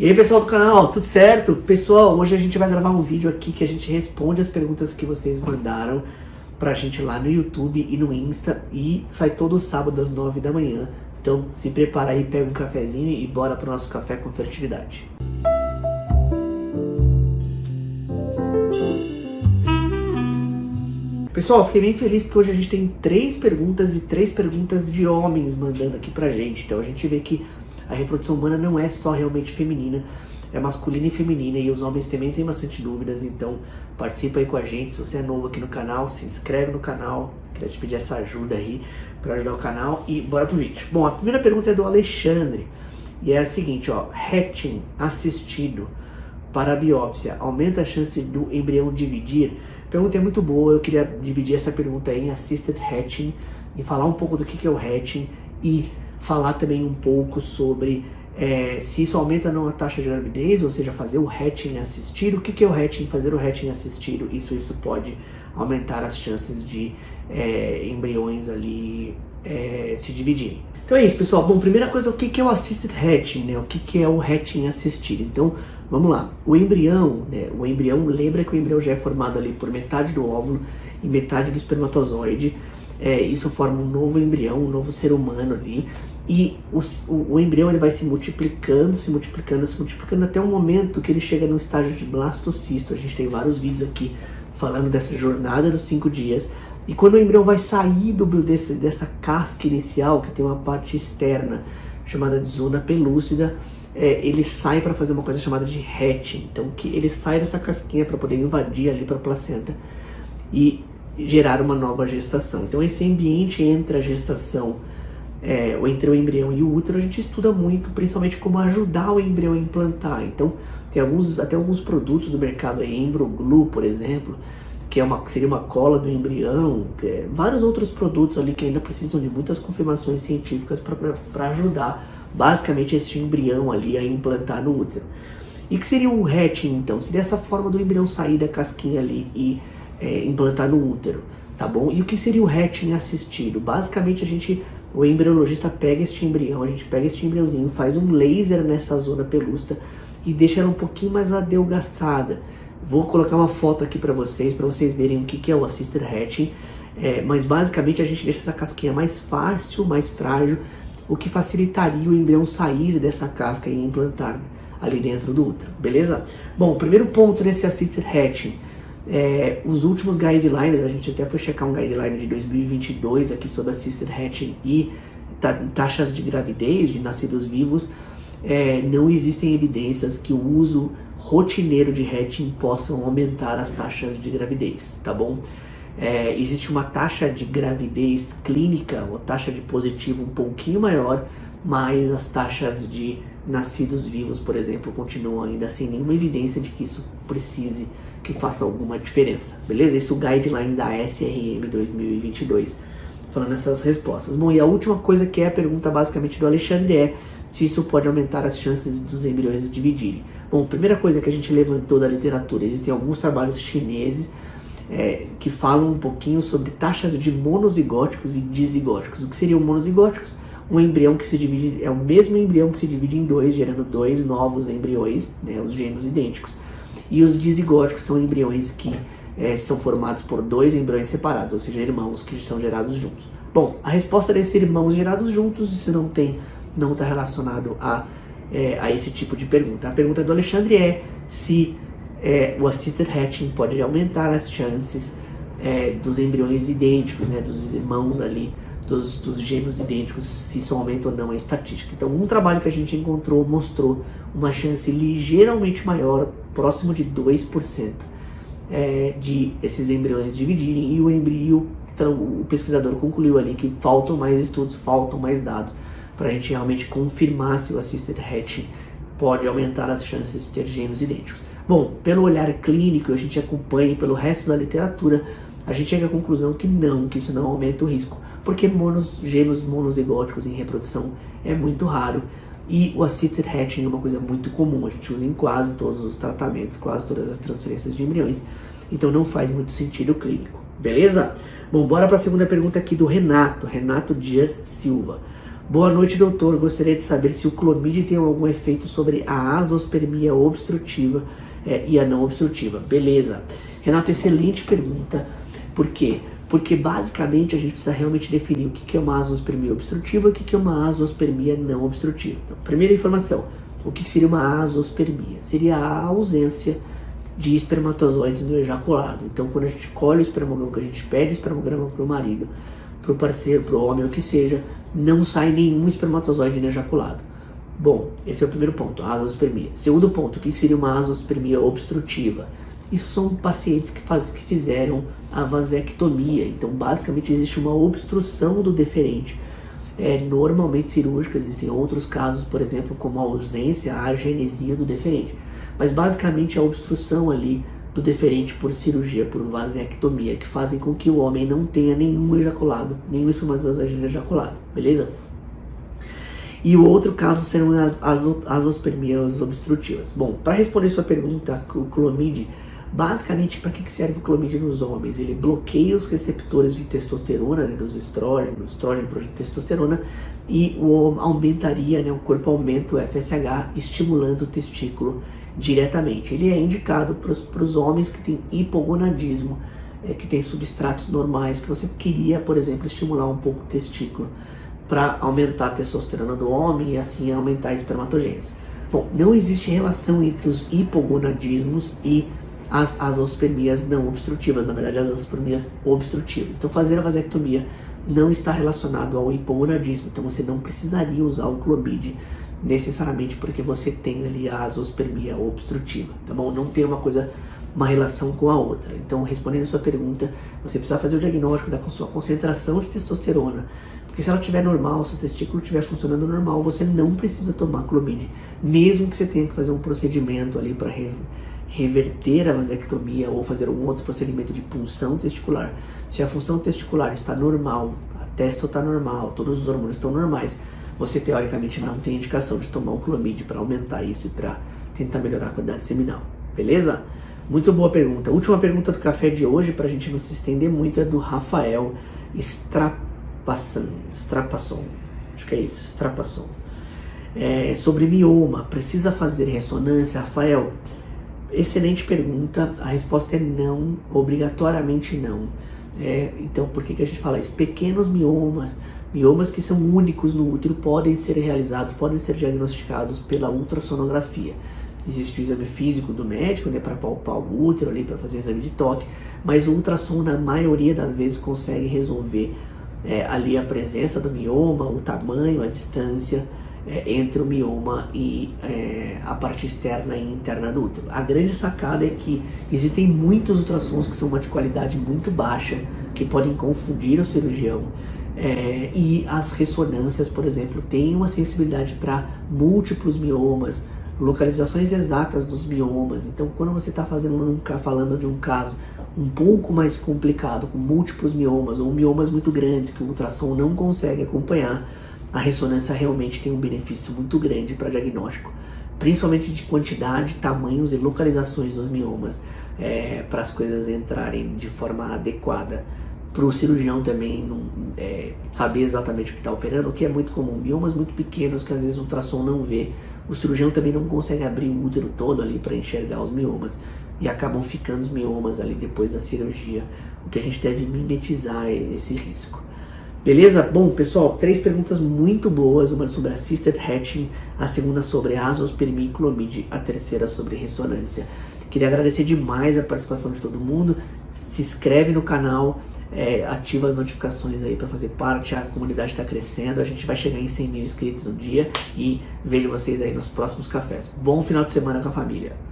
E aí pessoal do canal, tudo certo? Pessoal, hoje a gente vai gravar um vídeo aqui que a gente responde as perguntas que vocês mandaram pra gente lá no YouTube e no Insta, e sai todo sábado às 9 da manhã. Então se prepara aí, pega um cafezinho e bora pro nosso Café com Fertilidade. Pessoal, fiquei bem feliz porque hoje a gente tem 3 perguntas de homens mandando aqui pra gente. Então a gente vê que a reprodução humana não é só realmente feminina, é masculina e feminina, e os homens também têm bastante dúvidas. Então participa aí com a gente. Se você é novo aqui no canal, se inscreve no canal. Queria te pedir essa ajuda aí para ajudar o canal e bora pro vídeo. Bom, a primeira pergunta é do Alexandre e é a seguinte, ó: hatching assistido para a biópsia aumenta a chance do embrião dividir? A pergunta é muito boa. Eu queria dividir essa pergunta em assisted hatching e falar um pouco do que é o hatching e falar também um pouco sobre se isso aumenta ou não a taxa de gravidez, ou seja, fazer o hatching assistido. O que é o hatching? Fazer o hatching assistido, isso pode aumentar as chances de embriões ali se dividirem. Então é isso, pessoal. Bom, primeira coisa, o que é o assisted hatching, né? O que é o hatching assistido? Então, vamos lá. O embrião, lembra que o embrião já é formado ali por metade do óvulo e metade do espermatozoide. Isso forma um novo embrião, um novo ser humano ali. E o embrião ele vai se multiplicando até o momento que ele chega no estágio de blastocisto. A gente tem vários vídeos aqui falando dessa jornada dos 5 dias. E quando o embrião vai sair dessa casca inicial, que tem uma parte externa chamada de zona pelúcida, ele sai para fazer uma coisa chamada de hatching. Então que ele sai dessa casquinha para poder invadir ali para a placenta e gerar uma nova gestação. Então esse ambiente entre a gestação, entre o embrião e o útero, a gente estuda muito, principalmente como ajudar o embrião a implantar. Então tem até alguns produtos do mercado, EmbryoGlue, por exemplo, que seria uma cola do embrião, vários outros produtos ali que ainda precisam de muitas confirmações científicas para ajudar basicamente esse embrião ali a implantar no útero. E que seria o hatching, então? Seria essa forma do embrião sair da casquinha ali e implantar no útero, tá bom? E o que seria o hatching assistido? Basicamente o embriologista pega este embrião, a gente pega este embriãozinho, faz um laser nessa zona pelúcida e deixa ela um pouquinho mais adelgaçada. Vou colocar uma foto aqui para vocês verem o que é o assisted hatching, mas basicamente a gente deixa essa casquinha mais fácil, mais frágil, o que facilitaria o embrião sair dessa casca e implantar ali dentro do útero, beleza? Bom, o primeiro ponto desse assisted hatching, os últimos guidelines, a gente até foi checar um guideline de 2022 aqui sobre assisted hatching e taxas de gravidez de nascidos vivos. Não existem evidências que o uso rotineiro de hatching possam aumentar as taxas de gravidez, tá bom? Existe uma taxa de gravidez clínica, uma taxa de positivo um pouquinho maior, mas as taxas de nascidos vivos, por exemplo, continuam ainda sem nenhuma evidência de que isso que faça alguma diferença, beleza? Isso é o guideline da SRM 2022, falando essas respostas. Bom, e a última coisa, que é a pergunta basicamente do Alexandre, se isso pode aumentar as chances dos embriões dividirem. Bom, primeira coisa que a gente levantou da literatura, existem alguns trabalhos chineses que falam um pouquinho sobre taxas de monozigóticos e dizigóticos. O que seriam monozigóticos? Um embrião que se divide, o mesmo embrião que se divide em 2, gerando 2 novos embriões, né, os gêmeos idênticos. E os dizigóticos são embriões que são formados por 2 embriões separados, ou seja, irmãos que são gerados juntos. Bom, a resposta desse irmãos gerados juntos, isso não está relacionado a esse tipo de pergunta. A pergunta do Alexandre é se o assisted hatching pode aumentar as chances dos embriões idênticos, né, dos irmãos ali, dos gêmeos idênticos, se isso aumenta ou não a estatística. Então, um trabalho que a gente encontrou mostrou uma chance ligeiramente maior, próximo de 2%, de esses embriões dividirem, e o pesquisador concluiu ali que faltam mais estudos, faltam mais dados para a gente realmente confirmar se o assisted hatching pode aumentar as chances de ter gêmeos idênticos. Bom, pelo olhar clínico, a gente acompanha pelo resto da literatura, a gente chega à conclusão que isso não aumenta o risco, porque gêmeos monozigóticos em reprodução é muito raro, e o assisted hatching é uma coisa muito comum, a gente usa em quase todos os tratamentos, quase todas as transferências de embriões, então não faz muito sentido clínico, beleza? Bom, bora para a segunda pergunta aqui do Renato Dias Silva. Boa noite, doutor. Gostaria de saber se o Clomid tem algum efeito sobre a azospermia obstrutiva e a não obstrutiva. Beleza. Renato, excelente pergunta. Por quê? Porque basicamente a gente precisa realmente definir o que é uma azospermia obstrutiva e o que é uma azospermia não obstrutiva. Então, primeira informação, o que seria uma azospermia? Seria a ausência de espermatozoides no ejaculado. Então, quando a gente colhe o espermograma, que a gente pede o espermograma para o marido, para o parceiro, para o homem, o que seja, não sai nenhum espermatozoide no ejaculado. Bom, esse é o primeiro ponto, a azospermia. Segundo ponto, o que seria uma azospermia obstrutiva? Isso são pacientes que fizeram a vasectomia. Então, basicamente, existe uma obstrução do deferente. Normalmente cirúrgica, existem outros casos, por exemplo, como a ausência, a agenesia do deferente. Mas, basicamente, a obstrução ali do deferente por cirurgia, por vasectomia, que fazem com que o homem não tenha nenhum ejaculado, nenhum espermatozoide ejaculado, beleza? E o outro caso serão as azospermias obstrutivas. Bom, para responder sua pergunta, o Clomid, basicamente, para que serve o Clomid nos homens? Ele bloqueia os receptores de testosterona, né, dos estrógenos, estrógeno e testosterona, e aumentaria, né, o corpo aumenta o FSH, estimulando o testículo diretamente. Ele é indicado para os homens que têm hipogonadismo, que têm substratos normais, que você queria, por exemplo, estimular um pouco o testículo para aumentar a testosterona do homem e assim aumentar a espermatogênese. Bom, não existe relação entre os hipogonadismos e as azospermias não obstrutivas, na verdade as azospermias obstrutivas. Então fazer a vasectomia não está relacionado ao hipogonadismo, então você não precisaria usar o Clomid necessariamente porque você tem ali a azospermia obstrutiva, tá bom? Não tem uma relação com a outra. Então, respondendo a sua pergunta, você precisa fazer o diagnóstico da sua concentração de testosterona, porque se ela estiver normal, se o testículo estiver funcionando normal, você não precisa tomar Clomid, mesmo que você tenha que fazer um procedimento ali para reverter a vasectomia ou fazer um outro procedimento de punção testicular. Se a função testicular está normal, a testo está normal, todos os hormônios estão normais, você teoricamente não tem indicação de tomar o Clomid para aumentar isso e para tentar melhorar a qualidade seminal, beleza? Muito boa pergunta. Última pergunta do café de hoje, para a gente não se estender muito, é do Rafael Strapasson, acho que é isso, Strapasson. Sobre mioma, precisa fazer ressonância? Rafael, excelente pergunta, a resposta é não, obrigatoriamente não. Então, por que a gente fala isso? Pequenos miomas que são únicos no útero podem ser realizados, podem ser diagnosticados pela ultrassonografia. Existe o exame físico do médico, né, para palpar o útero ali, para fazer o exame de toque, mas o ultrassom na maioria das vezes consegue resolver ali a presença do mioma, o tamanho, a distância entre o mioma e a parte externa e interna do útero. A grande sacada é que existem muitos ultrassons que são de qualidade muito baixa, que podem confundir o cirurgião, e as ressonâncias, por exemplo, têm uma sensibilidade para múltiplos miomas, localizações exatas dos miomas. Então, quando você está falando de um caso um pouco mais complicado, com múltiplos miomas ou miomas muito grandes que o ultrassom não consegue acompanhar, a ressonância realmente tem um benefício muito grande para diagnóstico, principalmente de quantidade, tamanhos e localizações dos miomas, para as coisas entrarem de forma adequada. Para o cirurgião também saber exatamente o que está operando, o que é muito comum. Miomas muito pequenos que às vezes o ultrassom não vê. O cirurgião também não consegue abrir o útero todo ali para enxergar os miomas e acabam ficando os miomas ali depois da cirurgia, o que a gente deve mimetizar esse risco. Beleza? Bom, pessoal, 3 perguntas muito boas, uma sobre assisted hatching, a segunda sobre azospermia e Clomid, a terceira sobre ressonância. Queria agradecer demais a participação de todo mundo, se inscreve no canal, ativa as notificações aí para fazer parte, a comunidade está crescendo, a gente vai chegar em 100 mil inscritos no dia e vejo vocês aí nos próximos cafés. Bom final de semana com a família!